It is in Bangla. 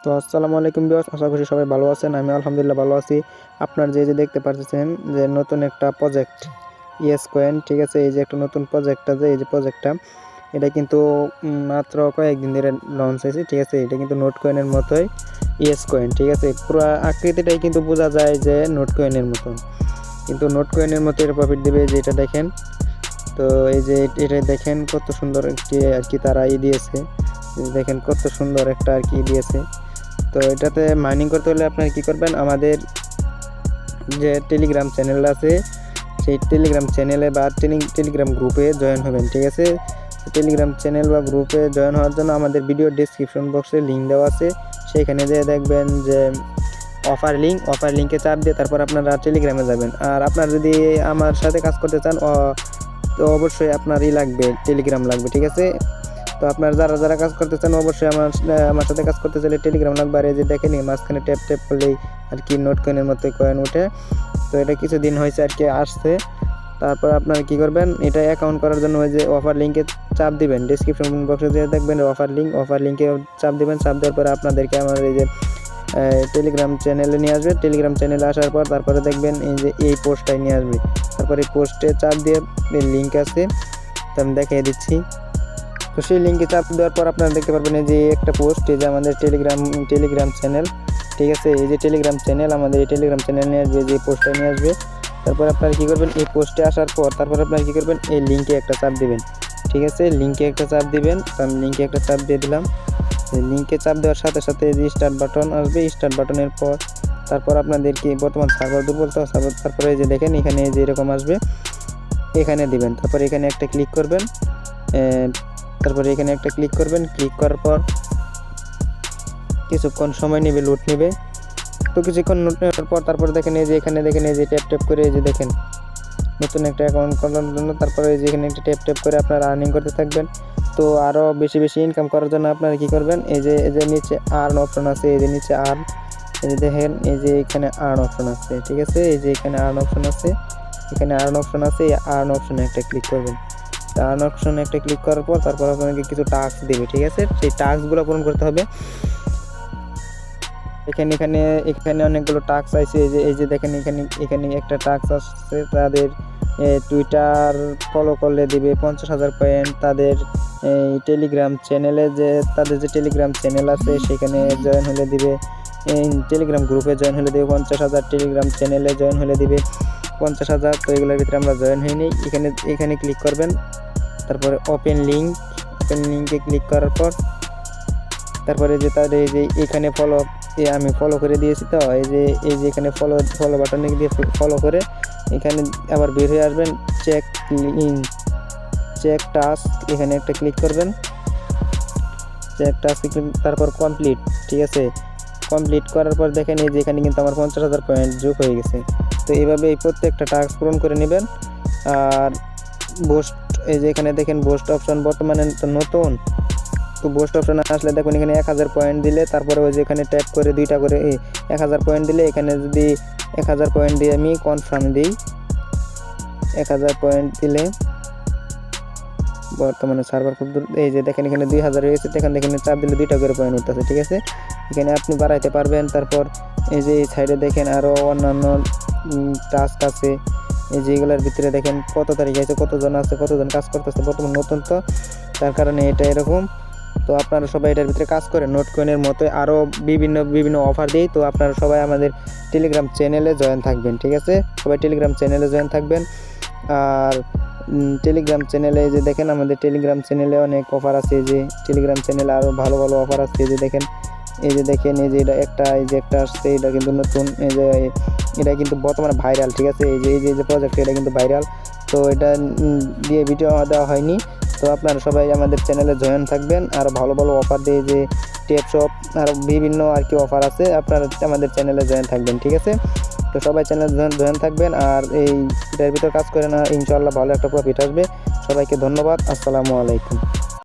তো আসসালামু আলাইকুম ভিউয়ার্স, আশা করি সবাই ভালো আছেন। আমি আলহামদুলিল্লাহ ভালো আছি। আপনার যে দেখতে পাচ্ছেন যে নতুন একটা প্রজেক্ট ইয়েস কয়েন, ঠিক আছে। এই যে একটা নতুন প্রজেক্ট আছে, এই যে প্রজেক্টটা এটা কিন্তু মাত্র কয়েকদিন ধরে লঞ্চ হয়েছে, ঠিক আছে। এটা কিন্তু নোট কয়েনের মতোই ইয়েস কয়েন, ঠিক আছে। পুরো আকৃতিটাই কিন্তু বোঝা যায় যে নোট কয়েনের মতো, কিন্তু নোট কয়েনের মতো এর প্রফিট দেবে। যেটা দেখেন, তো এই যে এটা দেখেন কত সুন্দর একটি আর কি তারা দিয়েছে। দেখেন কত সুন্দর একটা আর কি দিয়েছে। তো এটাতে মাইনিং করতে হলে আপনারা কী করবেন, আমাদের যে টেলিগ্রাম চ্যানেল আছে সেই টেলিগ্রাম চ্যানেলে বা টেলিগ্রাম গ্রুপে জয়েন হবেন, ঠিক আছে। টেলিগ্রাম চ্যানেল বা গ্রুপে জয়েন হওয়ার জন্য আমাদের ভিডিও ডেসক্রিপশন বক্সে লিঙ্ক দেওয়া আছে, সেইখানে যেয়ে দেখবেন যে অফার লিঙ্কে চাপ দিয়ে তারপর আপনারা টেলিগ্রামে যাবেন। আর আপনারা যদি আমার সাথে কাজ করতে চান তো অবশ্যই আপনারই লাগবে, টেলিগ্রাম লাগবে, ঠিক আছে। তো আপনারা যারা কাজ করতে চান অবশ্যই আমার সাথে কাজ করতে চাইলে টেলিগ্রাম লাগবে। আর এই যে দেখেন মাঝখানে ট্যাপ করলেই আর কি নোট কয়েনের মতো কয়েন ওঠে। তো এটা কিছুদিন হয়েছে আর কি আসছে। তারপর আপনারা কী করবেন, এটা অ্যাকাউন্ট করার জন্য ওই যে অফার লিঙ্কে চাপ দিবেন, ডিসক্রিপশন বক্সে যে দেখবেন অফার লিঙ্কে চাপ দিবেন। চাপ দেওয়ার পরে আপনাদেরকে আমার এই যে টেলিগ্রাম চ্যানেলে নিয়ে আসবে। টেলিগ্রাম চ্যানেলে আসার পর তারপরে দেখবেন এই যে এই পোস্টটাই নিয়ে আসবে। তারপরে এই পোস্টে চাপ দিয়ে লিঙ্ক আছে, তো আমি দেখিয়ে দিচ্ছি। তো সেই লিঙ্কে চাপ দেওয়ার পর আপনারা দেখতে পারবেন এই যে একটা পোস্ট, এই যে আমাদের টেলিগ্রাম চ্যানেল, ঠিক আছে। এই যে টেলিগ্রাম চ্যানেল, আমাদের এই টেলিগ্রাম চ্যানেল নিয়ে আসবে, যে পোস্টটা নিয়ে আসবে। তারপর আপনারা কী করবেন, এই পোস্টে আসার পর তারপর আপনারা কী করবেন, এই লিঙ্কে একটা চাপ দিবেন, ঠিক আছে। লিঙ্কে একটা চাপ দিবেন, তো আমি লিঙ্কে একটা চাপ দিয়ে দিলাম। লিঙ্কে চাপ দেওয়ার সাথে সাথে এই যে স্টার্ট বাটন আসবে। স্টার্ট বাটনের পর তারপর আপনাদেরকে বর্তমান সার্ভার দুর্বল, তো তারপরে এই যে দেখেন এখানে যে এরকম আসবে, এখানে দিবেন। তারপর এখানে একটা ক্লিক করবেন, তারপরে এখানে একটা ক্লিক করবেন। ক্লিক করার পর কিছুক্ষণ সময় নেবে, লোড নেবে। তো কিছুক্ষণ লোড নেওয়ার পর তারপর দেখেন এই যে এখানে দেখেন এই যে ট্যাপ করে এই যে দেখেন নতুন একটা অ্যাকাউন্ট করার জন্য তারপরে এই যে এখানে একটা ট্যাপ করে আপনারা আর্নিং করতে থাকবেন। তো আরও বেশি ইনকাম করার জন্য আপনারা কী করবেন, এই যে নিচে আর্ন অপশন আছে, এই যে নিচে আর্ন, এই যে দেখেন এই যে এখানে আর্ন অপশন আছে, ঠিক আছে। এই যে এখানে আর্ন অপশন আছে, এখানে আর্ন অপশন আছে, এই আর্ন অপশনে একটা ক্লিক করবেন। আর্ন অপশনে একটা ক্লিক করার পর তারপর আপনাকে কিছু টাস্ক দেবে, ঠিক আছে। সেই টাস্কগুলো পূরণ করতে হবে। এখানে অনেকগুলো টাস্ক আছে, এই যে দেখেন এখানে একটা টাস্ক আসছে, তাদের টুইটার ফলো করলে দিবে 50,000 পয়েন্ট। তাদের টেলিগ্রাম চ্যানেলে তাদের যে টেলিগ্রাম চ্যানেল আছে সেখানে জয়েন হলে দিবে, টেলিগ্রাম গ্রুপে জয়েন হলে দিবে 50,000, টেলিগ্রাম চ্যানেলে জয়েন হলে দিবে 50,000। তো এগুলোর ভিতরে আমরা জয়েন হইনি। এখানে ক্লিক করবেন, তারপরে ওপেন লিঙ্কে ক্লিক করার পর তারপরে যে তাদের এই যে এখানে আমি ফলো করে দিয়েছি, তো এই যে এখানে ফলো বাটনে দিয়ে ফলো করে এখানে আবার বের হয়ে আসবেন। চেক টাস্ক, এখানে একটা ক্লিক করবেন। চেক টাস্ক তারপর কমপ্লিট, ঠিক আছে। কমপ্লিট করার পর দেখেন এই যে এখানে কিন্তু আমার 50,000 পয়েন্ট যোগ হয়ে গেছে। তো এইভাবে এই প্রত্যেকটা টাস্ক পূরণ করে নেবেন। আর বুস্ট, এই যে এখানে দেখেন বুস্ট অপশন বর্তমানে তো নতুন, তো বুস্ট অপশন আসলে দেখুন এখানে 1000 পয়েন্ট দিলে তারপরে ওই যে এখানে ট্যাপ করে দুইটা করে 1000 পয়েন্ট দিলে এখানে যদি 1000 পয়েন্ট দিয়ে আমি কনফার্ম দিই, 1000 পয়েন্ট দিলে বর্তমানে সার্ভার খুব এই যে দেখেন এখানে 2000 হয়েছে, এখানে চাপ দিলে দুইটা করে পয়েন্ট উঠতেছে, ঠিক আছে। এখানে আপনি বাড়াইতে পারবেন। তারপর এই যে এই সাইডে দেখেন আরও অন্যান্য টাস্ক আছে, এই যে এগুলোর ভিতরে দেখেন কত তারিখ আছে, কতজন কাজ করতেছে। বর্তমান নতুন তো তার কারণে এটা এরকম। তো আপনারা সবাই এটার ভিতরে কাজ করেন, নোট কয়েনের মতোই আরও বিভিন্ন অফার দিই। তো আপনারা সবাই আমাদের টেলিগ্রাম চ্যানেলে জয়েন থাকবেন, ঠিক আছে। সবাই টেলিগ্রাম চ্যানেলে জয়েন থাকবেন। আর টেলিগ্রাম চ্যানেলে যে দেখেন আমাদের টেলিগ্রাম চ্যানেলে অনেক অফার আছে, যে টেলিগ্রাম চ্যানেলে আরও ভালো অফার আছে। এই যে দেখেন এই যে এটা একটা আসছে, এটা কিন্তু নতুন, এই যে এটা কিন্তু বর্তমানে ভাইরাল, ঠিক আছে। এই যে প্রজেক্ট এটা কিন্তু ভাইরাল। তো এটা দিয়ে ভিডিও দেওয়া হয়নি। তো আপনারা সবাই আমাদের চ্যানেলে জয়েন থাকবেন। আর ভালো অফার দিয়ে যে টেপ শপ আর বিভিন্ন আর কি অফার আছে, আপনারা আমাদের চ্যানেলে জয়েন থাকবেন, ঠিক আছে। তো সবাই চ্যানেলে জয়েন থাকবেন। আর এটার ভিতর কাজ করে না, ইনশাআল্লাহ ভালো একটা প্রফিট আসবে। সবাইকে ধন্যবাদ। আসসালামু আলাইকুম।